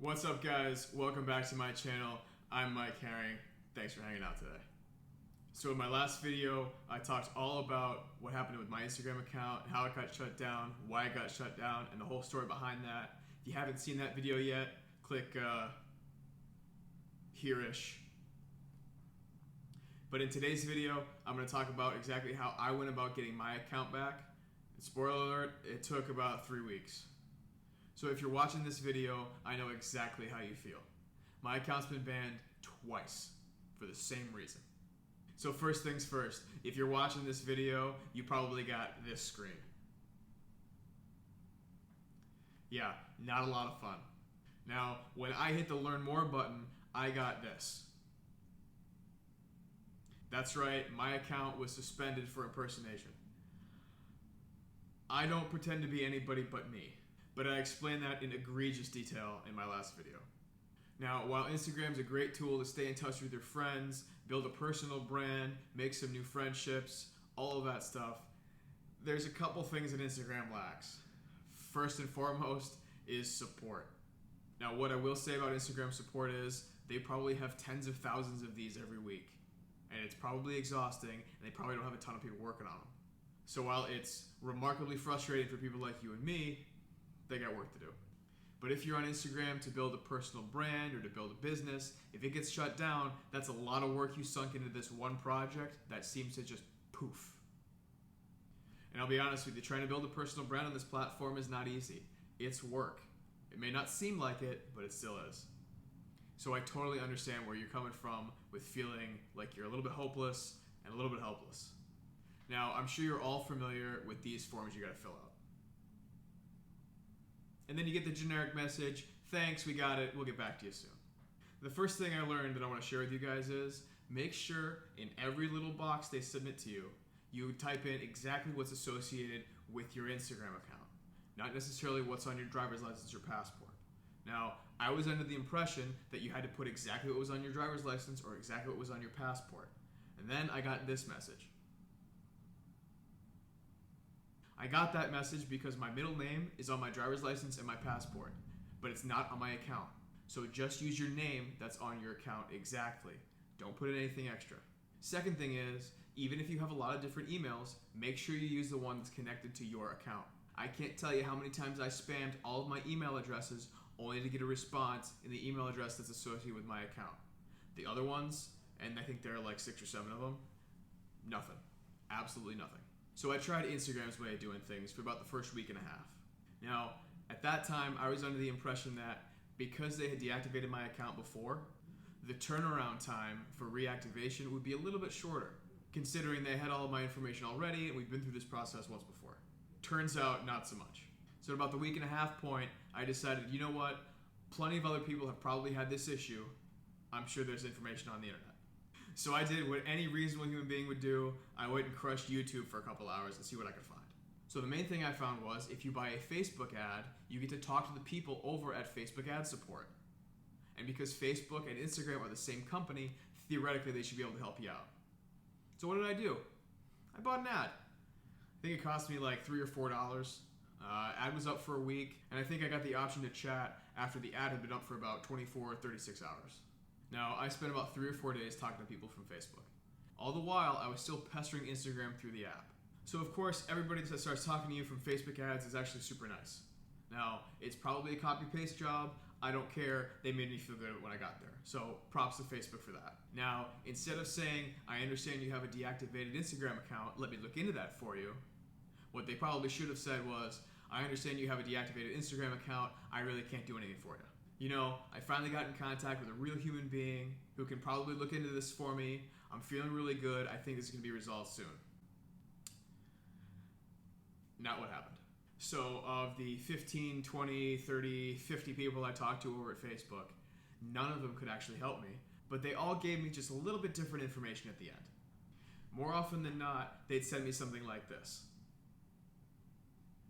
What's up, guys? Welcome back to my channel. I'm Mike Herring. Thanks for hanging out today. So in my last video, I talked all about what happened with my Instagram account, how it got shut down, why it got shut down, and the whole story behind that. If you haven't seen that video yet, click here-ish. But in today's video, I'm going to talk about exactly how I went about getting my account back. And spoiler alert, it took about 3 weeks. So if you're watching this video, I know exactly how you feel. My account's been banned twice for the same reason. So first things first, if you're watching this video, you probably got this screen. Yeah, not a lot of fun. Now, when I hit the learn more button, I got this. That's right, my account was suspended for impersonation. I don't pretend to be anybody but me, but I explained that in egregious detail in my last video. Now, while Instagram's a great tool to stay in touch with your friends, build a personal brand, make some new friendships, all of that stuff, there's a couple things that Instagram lacks. First and foremost is support. Now, what I will say about Instagram support is they probably have tens of thousands of these every week, and it's probably exhausting, and they probably don't have a ton of people working on them. So while it's remarkably frustrating for people like you and me, they got work to do. But if you're on Instagram to build a personal brand or to build a business, if it gets shut down, that's a lot of work you sunk into this one project that seems to just poof. And I'll be honest with you, trying to build a personal brand on this platform is not easy. It's work. It may not seem like it, but it still is. So I totally understand where you're coming from with feeling like you're a little bit hopeless and a little bit helpless. Now, I'm sure you're all familiar with these forms you gotta fill out. And then you get the generic message, thanks, we got it, we'll get back to you soon. The first thing I learned that I want to share with you guys is make sure in every little box they submit to you, you type in exactly what's associated with your Instagram account, not necessarily what's on your driver's license or passport. Now, I was under the impression that you had to put exactly what was on your driver's license or exactly what was on your passport. And then I got this message. I got that message because my middle name is on my driver's license and my passport, but it's not on my account. So just use your name that's on your account exactly. Don't put in anything extra. Second thing is, even if you have a lot of different emails, make sure you use the one that's connected to your account. I can't tell you how many times I spammed all of my email addresses only to get a response in the email address that's associated with my account. The other ones, and I think there are like 6 or 7 of them, nothing. Absolutely nothing. So I tried Instagram's way of doing things for about the first week and a half. Now, at that time, I was under the impression that because they had deactivated my account before, the turnaround time for reactivation would be a little bit shorter, considering they had all of my information already and we'd been through this process once before. Turns out, not so much. So at about the week and a half point, I decided, you know what? Plenty of other people have probably had this issue. I'm sure there's information on the internet. So I did what any reasonable human being would do. I went and crushed YouTube for a couple hours and see what I could find. So the main thing I found was if you buy a Facebook ad, you get to talk to the people over at Facebook ad support. And because Facebook and Instagram are the same company, theoretically they should be able to help you out. So what did I do? I bought an ad. I think it cost me like $3 or $4. Ad was up for a week, and I think I got the option to chat after the ad had been up for about 24 or 36 hours. Now, I spent about 3 or 4 days talking to people from Facebook. All the while, I was still pestering Instagram through the app. So of course, everybody that starts talking to you from Facebook ads is actually super nice. Now, it's probably a copy-paste job. I don't care. They made me feel good when I got there. So props to Facebook for that. Now, instead of saying, I understand you have a deactivated Instagram account, let me look into that for you, what they probably should have said was, I understand you have a deactivated Instagram account. I really can't do anything for you. You know, I finally got in contact with a real human being who can probably look into this for me. I'm feeling really good. I think this is going to be resolved soon. Not what happened. So of the 15, 20, 30, 50 people I talked to over at Facebook, none of them could actually help me, but they all gave me just a little bit different information at the end. More often than not, they'd send me something like this.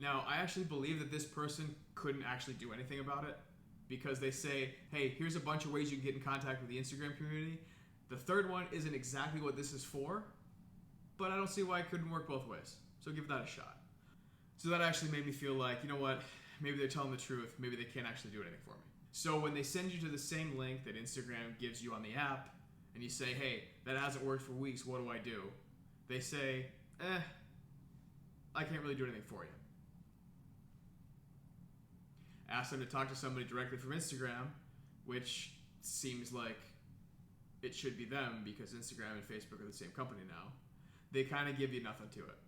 Now, I actually believe that this person couldn't actually do anything about it, because they say, hey, here's a bunch of ways you can get in contact with the Instagram community. The third one isn't exactly what this is for, but I don't see why it couldn't work both ways. So give that a shot. So that actually made me feel like, you know what, maybe they're telling the truth, maybe they can't actually do anything for me. So when they send you to the same link that Instagram gives you on the app, and you say, hey, that hasn't worked for weeks, what do I do? They say, I can't really do anything for you. Ask them to talk to somebody directly from Instagram, which seems like it should be them because Instagram and Facebook are the same company now. They kind of give you nothing to it.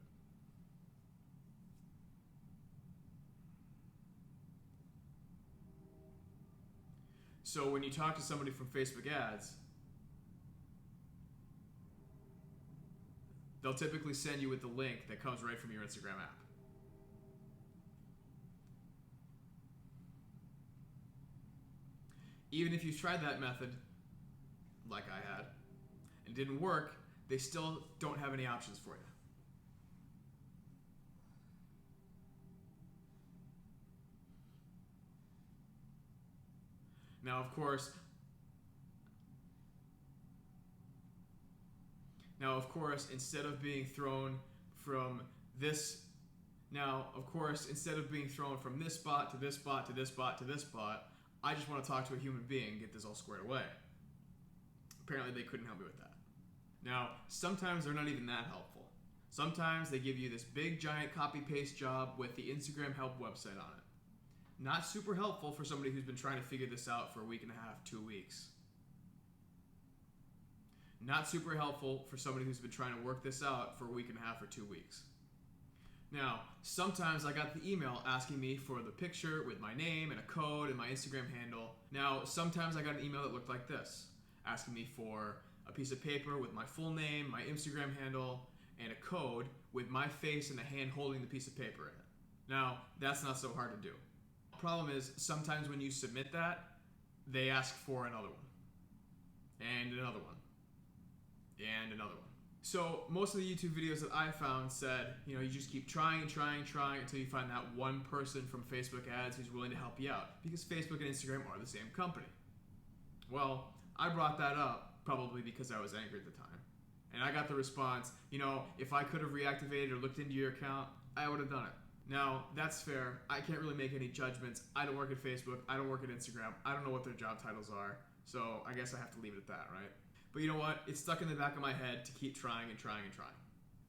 So when you talk to somebody from Facebook ads, they'll typically send you with the link that comes right from your Instagram app. Even if you've tried that method, like I had, and it didn't work, they still don't have any options for you. Now, of course, instead of being thrown from this spot to this spot to this spot to this spot, I just want to talk to a human being and get this all squared away. Apparently they couldn't help me with that. Now, sometimes they're not even that helpful. Sometimes they give you this big giant copy-paste job with the Instagram help website on it. Not super helpful for somebody who's been trying to figure this out for a week and a half, 2 weeks. Not super helpful for somebody who's been trying to work this out for a week and a half or 2 weeks. Now, sometimes I got the email asking me for the picture with my name and a code and my Instagram handle. Now, sometimes I got an email that looked like this, asking me for a piece of paper with my full name, my Instagram handle, and a code with my face and a hand holding the piece of paper in it. Now, that's not so hard to do. The problem is, sometimes when you submit that, they ask for another one, and another one, and another one. So most of the YouTube videos that I found said, you just keep trying and trying and trying until you find that one person from Facebook ads who's willing to help you out, because Facebook and Instagram are the same company. Well, I brought that up probably because I was angry at the time. And I got the response, if I could have reactivated or looked into your account, I would have done it. Now, that's fair. I can't really make any judgments. I don't work at Facebook. I don't work at Instagram. I don't know what their job titles are. So I guess I have to leave it at that, right? But you know what? It's stuck in the back of my head to keep trying and trying and trying.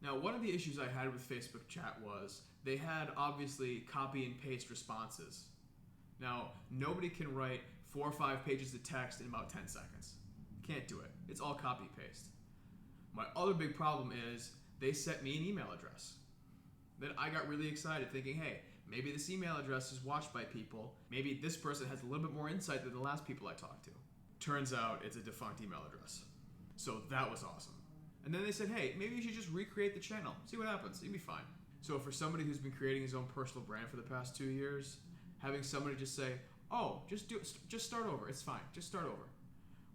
Now, one of the issues I had with Facebook chat was they had obviously copy and paste responses. Now, nobody can write 4 or 5 pages of text in about 10 seconds. Can't do it. It's all copy paste. My other big problem is they sent me an email address. Then I got really excited thinking, hey, maybe this email address is watched by people. Maybe this person has a little bit more insight than the last people I talked to. Turns out it's a defunct email address. So that was awesome. And then they said, hey, maybe you should just recreate the channel. See what happens. You'll be fine. So for somebody who's been creating his own personal brand for the past 2 years, having somebody just say, oh, just start over. It's fine. Just start over,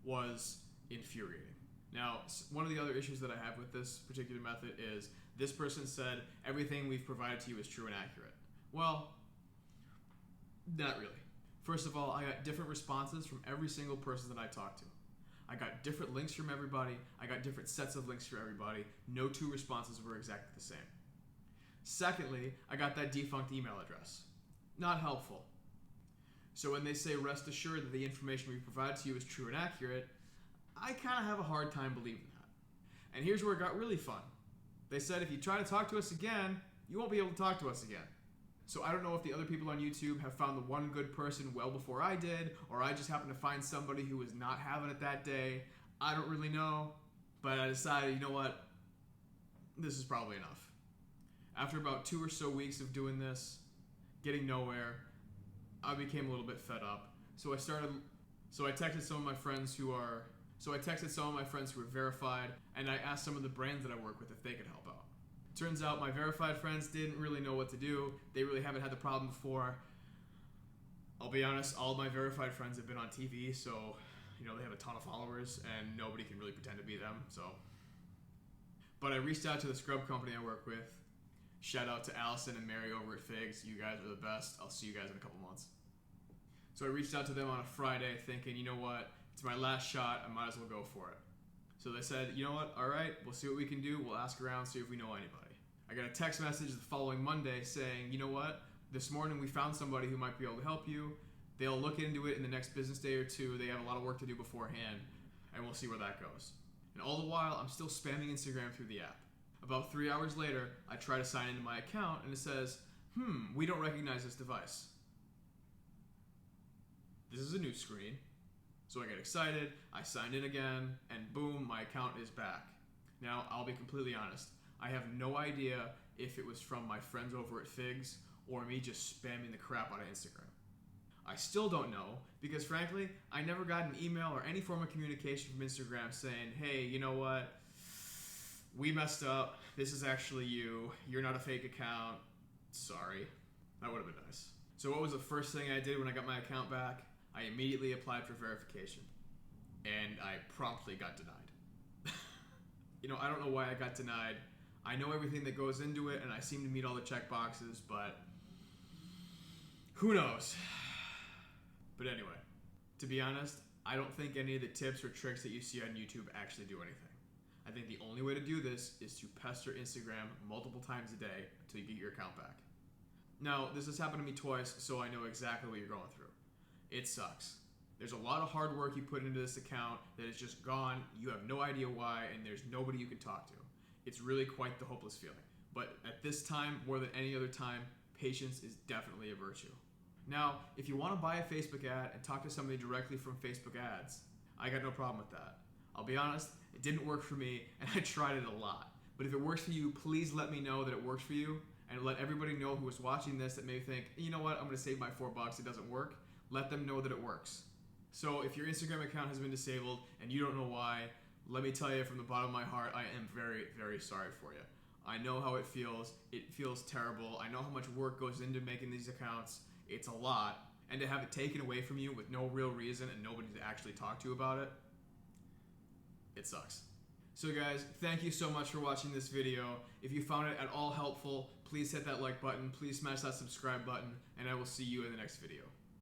was infuriating. Now, one of the other issues that I have with this particular method is this person said everything we've provided to you is true and accurate. Well, not really. First of all, I got different responses from every single person that I talked to. I got different links from everybody. I got different sets of links for everybody. No 2 responses were exactly the same. Secondly, I got that defunct email address. Not helpful. So when they say rest assured that the information we provide to you is true and accurate, I kind of have a hard time believing that. And here's where it got really fun. They said if you try to talk to us again, you won't be able to talk to us again. So I don't know if the other people on YouTube have found the one good person well before I did, or I just happened to find somebody who was not having it that day. I don't really know, but I decided, you know what? This is probably enough. After about 2 or so weeks of doing this, getting nowhere, I became a little bit fed up. So I texted some of my friends who are verified, and I asked some of the brands that I work with if they could help out. Turns out my verified friends didn't really know what to do. They really haven't had the problem before. I'll be honest, all of my verified friends have been on TV, so they have a ton of followers and nobody can really pretend to be them. But I reached out to the scrub company I work with. Shout out to Allison and Mary over at Figs. You guys are the best. I'll see you guys in a couple months. So I reached out to them on a Friday thinking, you know what? It's my last shot. I might as well go for it. So they said, you know what? All right, we'll see what we can do. We'll ask around, see if we know anybody. I got a text message the following Monday saying, you know what? This morning we found somebody who might be able to help you. They'll look into it in the next business day or two. They have a lot of work to do beforehand, and we'll see where that goes. And all the while, I'm still spamming Instagram through the app. About 3 hours later, I try to sign into my account, and it says, we don't recognize this device. This is a new screen. So I get excited, I sign in again, and boom, my account is back. Now, I'll be completely honest. I have no idea if it was from my friends over at Figs or me just spamming the crap out of Instagram. I still don't know because, frankly, I never got an email or any form of communication from Instagram saying, hey, you know what? We messed up. This is actually you. You're not a fake account. Sorry. That would have been nice. So what was the first thing I did when I got my account back? I immediately applied for verification. And I promptly got denied. I don't know why I got denied. I know everything that goes into it, and I seem to meet all the check boxes, but who knows? But anyway, to be honest, I don't think any of the tips or tricks that you see on YouTube actually do anything. I think the only way to do this is to pester Instagram multiple times a day until you get your account back. Now, this has happened to me twice, so I know exactly what you're going through. It sucks. There's a lot of hard work you put into this account that is just gone, you have no idea why, and there's nobody you can talk to. It's really quite the hopeless feeling. But at this time, more than any other time, patience is definitely a virtue. Now, if you want to buy a Facebook ad and talk to somebody directly from Facebook ads, I got no problem with that. I'll be honest, it didn't work for me, and I tried it a lot. But if it works for you, please let me know that it works for you, and let everybody know who is watching this that may think, you know what, I'm going to save my $4, it doesn't work. Let them know that it works. So if your Instagram account has been disabled and you don't know why, let me tell you from the bottom of my heart, I am very, very sorry for you. I know how it feels. It feels terrible. I know how much work goes into making these accounts. It's a lot. And to have it taken away from you with no real reason and nobody to actually talk to about it, it sucks. So guys, thank you so much for watching this video. If you found it at all helpful, please hit that like button, please smash that subscribe button, and I will see you in the next video.